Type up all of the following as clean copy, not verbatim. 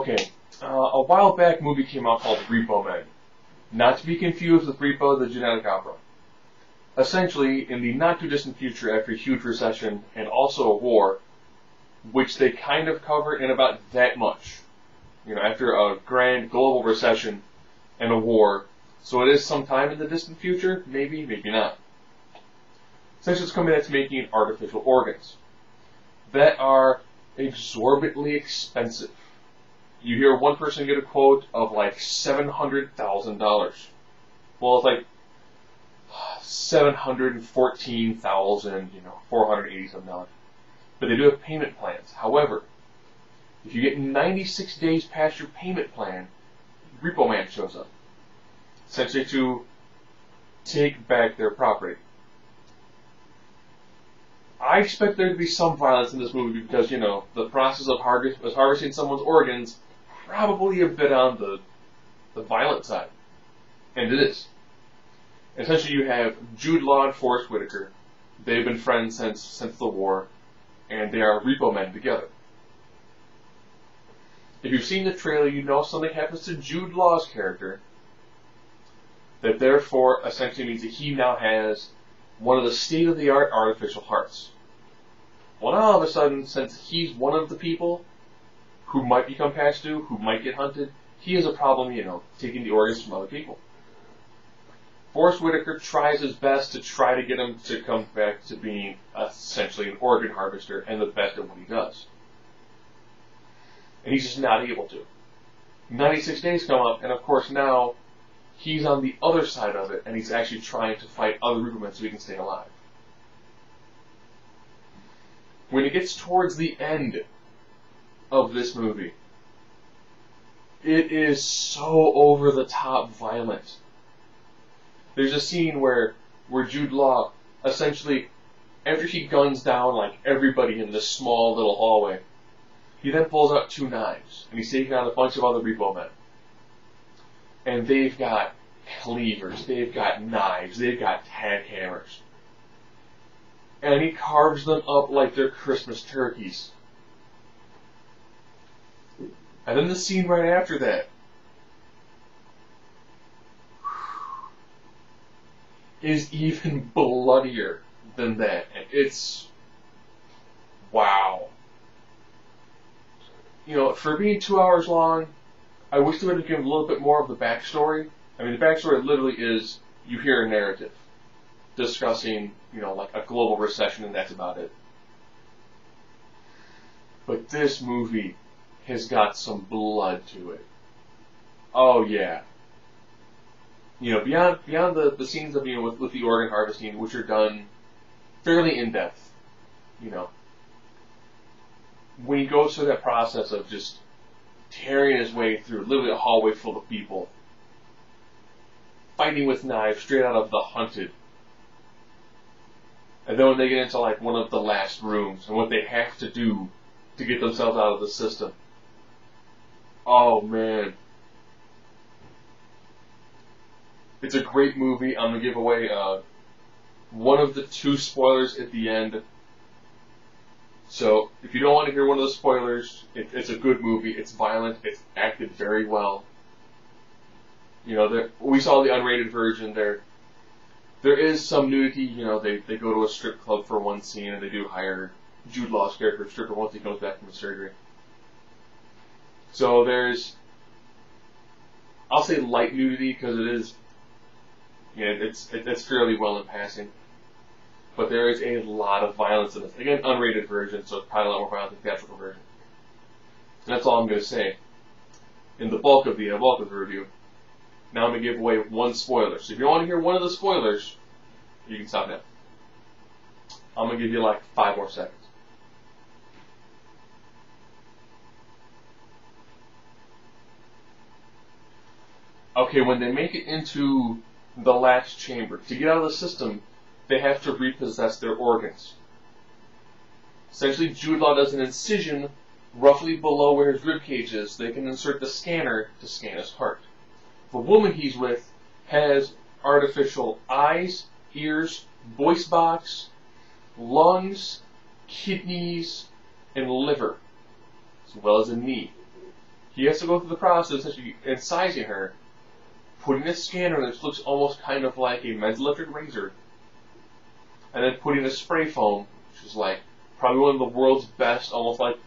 Okay, a while back, a movie came out called Repo Man. Not to be confused with Repo, the genetic opera. Essentially, in the not-too-distant future, after a huge recession and also a war, which they kind of cover in about that much. You know, after a grand global recession and a war, so it is sometime in the distant future, maybe, maybe not. Essentially, it's coming to making artificial organs that are exorbitantly expensive. You hear one person get a quote of like $700,000. Well, it's like 714,000, $480 But they do have payment plans. However, if you get 96 days past your payment plan, Repo Man shows up, essentially to take back their property. I expect there to be some violence in this movie because, the process of harvesting someone's organs probably a bit on the violent side. And it is. Essentially, you have Jude Law and Forrest Whitaker. They've been friends since the war, and they are Repo Men together. If you've seen the trailer, you know something happens to Jude Law's character that therefore essentially means that he now has one of the state-of-the-art artificial hearts. Well, now all of a sudden, since he's one of the people who might become passed to, who might get hunted, he has a problem, taking the organs from other people. Forrest Whitaker tries his best to try to get him to come back to being essentially an organ harvester and the best at what he does. And he's just not able to. 96 days come up, and of course now he's on the other side of it, and he's actually trying to fight other Repo Men so he can stay alive. When it gets towards the end of this movie, it is so over-the-top violent. There's a scene where Jude Law, essentially, after he guns down like everybody in this small little hallway, he then pulls out 2 knives, and he's taking out a bunch of other Repo Men. And they've got cleavers, they've got knives, they've got tack hammers. And he carves them up like they're Christmas turkeys. And then the scene right after that is even bloodier than that. And it's... wow. For being 2 hours long, I wish they would have given a little bit more of the backstory. I mean, the backstory literally is you hear a narrative discussing, like a global recession, and that's about it. But this movie has got some blood to it. Oh yeah. Beyond the scenes of with the organ harvesting, which are done fairly in depth. When he goes through that process of just tearing his way through literally a hallway full of people, fighting with knives straight out of The Hunted. And then when they get into like one of the last rooms and what they have to do to get themselves out of the system. Oh man. It's a great movie. I'm going to give away one of the 2 spoilers at the end. So, if you don't want to hear one of the spoilers, it's a good movie. It's violent. It's acted very well. We saw the unrated version. There is some nudity. They go to a strip club for one scene, and they do hire Jude Law's character, a stripper, once he comes back from the surgery. So there's, I'll say light nudity because it is, it's fairly well in passing. But there is a lot of violence in this. Again, unrated version, so it's probably a lot more violent than the theatrical version. And that's all I'm going to say in the bulk of the review. Now I'm going to give away 1 spoiler. So if you want to hear one of the spoilers, you can stop now. I'm going to give you like 5 more seconds. Okay, when they make it into the last chamber, to get out of the system, they have to repossess their organs. Essentially, Jude Law does an incision roughly below where his ribcage is. They can insert the scanner to scan his heart. The woman he's with has artificial eyes, ears, voice box, lungs, kidneys, and liver, as well as a knee. He has to go through the process of incising her, putting a scanner that looks almost kind of like a men's electric razor, and then putting a spray foam, which is like probably one of the world's best, almost like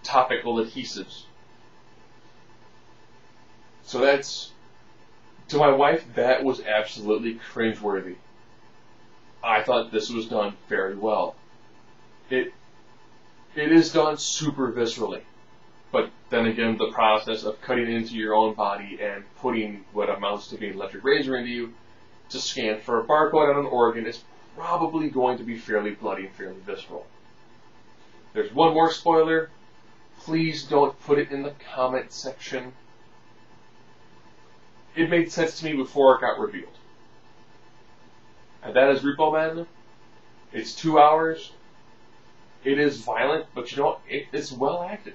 topical adhesives. So that's, to my wife, that was absolutely cringeworthy. I thought this was done very well. It is done super viscerally. But then again, the process of cutting into your own body and putting what amounts to be an electric razor into you to scan for a barcode on an organ is probably going to be fairly bloody and fairly visceral. There's one more spoiler. Please don't put it in the comment section. It made sense to me before it got revealed. And that is Repo Man. It's 2 hours. It is violent, but you know, it's well acted.